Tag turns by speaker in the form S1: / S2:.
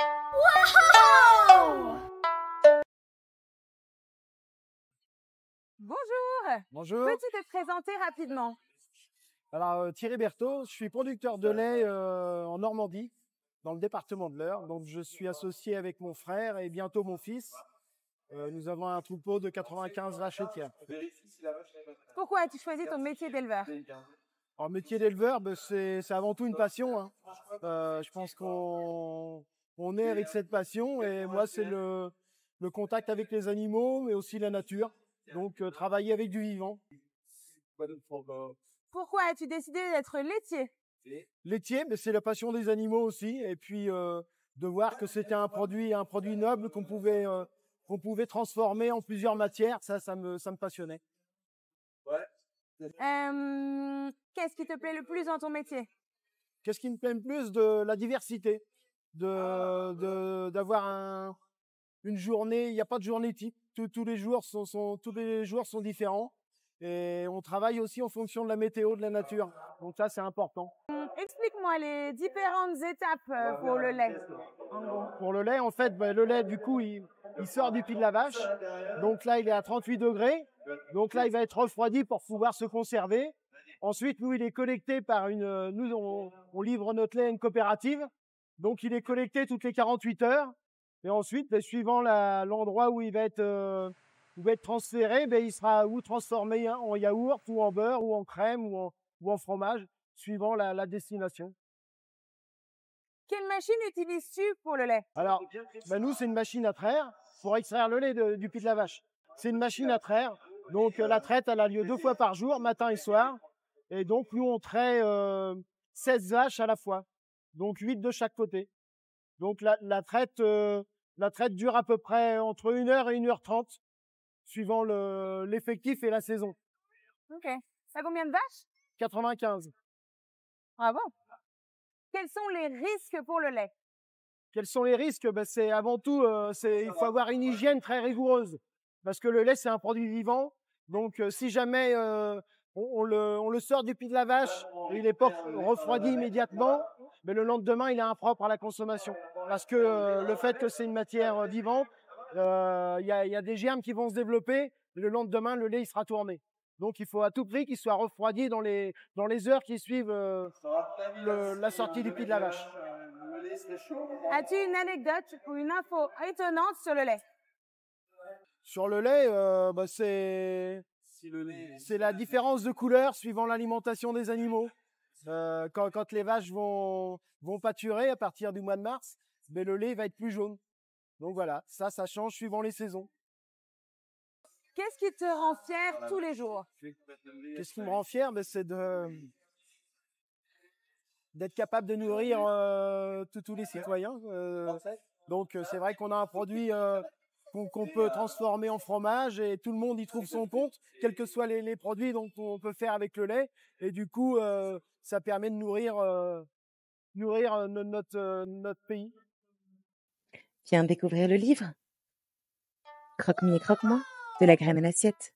S1: Oh!
S2: Bonjour,
S3: Bonjour.
S2: peux-tu te présenter rapidement?
S3: Alors, Thierry Berthaud, je suis producteur de lait en Normandie, dans le département de l'Eure. Donc, je suis associé avec mon frère et bientôt mon fils. Nous avons un troupeau de 95 vaches laitières.
S2: Pourquoi as-tu choisi ton métier d'éleveur?
S3: Alors, métier d'éleveur, ben, c'est avant tout une passion, hein. Je pense qu'on est avec cette passion et moi, c'est le contact avec les animaux, mais aussi la nature. Donc, travailler avec du vivant.
S2: Pourquoi as-tu décidé d'être laitier?
S3: Laitier, mais c'est la passion des animaux aussi. Et puis, de voir que c'était un produit noble qu'on pouvait transformer en plusieurs matières, ça me passionnait.
S2: Qu'est-ce qui te plaît le plus dans ton métier?
S3: Qu'est-ce qui me plaît le plus? De la diversité, d'avoir une journée. Il n'y a pas de journée type. Tous les jours sont différents. Et on travaille aussi en fonction de la météo, de la nature. Donc ça, c'est important.
S2: Explique-moi les différentes étapes pour le lait.
S3: Pour le lait, en fait, le lait, du coup, il sort du pied de la vache. Donc là, il est à 38 degrés. Donc là, il va être refroidi pour pouvoir se conserver. Ensuite, nous, il est collecté par on livre notre lait à une coopérative. Donc, il est collecté toutes les 48 heures. Et ensuite, suivant l'endroit où il va être transféré, il sera ou transformé en yaourt, ou en beurre, ou en crème, ou en fromage, suivant la destination.
S2: Quelle machine utilises-tu pour le lait?
S3: Alors, nous, c'est une machine à traire pour extraire le lait du pied de la vache. C'est une machine à traire. Donc, la traite, elle a lieu 2 fois par jour, matin et soir. Et donc, nous, on traite 16 vaches à la fois. Donc, 8 de chaque côté. Donc, la traite dure à peu près entre 1 heure et 1h30, suivant l'effectif et la saison.
S2: Ok. T'as combien de vaches?
S3: 95.
S2: Bravo. Quels sont les risques pour le lait?
S3: Quels sont les risques? C'est avant tout, il faut avoir une hygiène très rigoureuse. Parce que le lait, c'est un produit vivant. Donc, si jamais on le sort du pied de la vache et il n'est pas refroidi immédiatement, le lendemain, il est impropre à la consommation. Parce que le fait que c'est une matière vivante, il y a des germes qui vont se développer. Et le lendemain, le lait, il sera tourné. Donc, il faut à tout prix qu'il soit refroidi dans les heures qui suivent la sortie du pied de la vache.
S2: As-tu une anecdote ou une info étonnante sur le lait?
S3: Sur le lait, c'est la différence de couleur suivant l'alimentation des animaux. Quand les vaches vont pâturer à partir du mois de mars, le lait va être plus jaune. Donc voilà, ça change suivant les saisons.
S2: Qu'est-ce qui te rend fier tous les jours?
S3: Qu'est-ce qui me rend fier? C'est d'être capable de nourrir tous les citoyens. Donc c'est vrai qu'on a un produit qu'on peut transformer en fromage et tout le monde y trouve son compte, quels que soient les produits qu'on peut faire avec le lait. Et du coup, ça permet de nourrir notre pays.
S1: Viens découvrir le livre. Croque-mi et croque-moi, de la graine à l'assiette.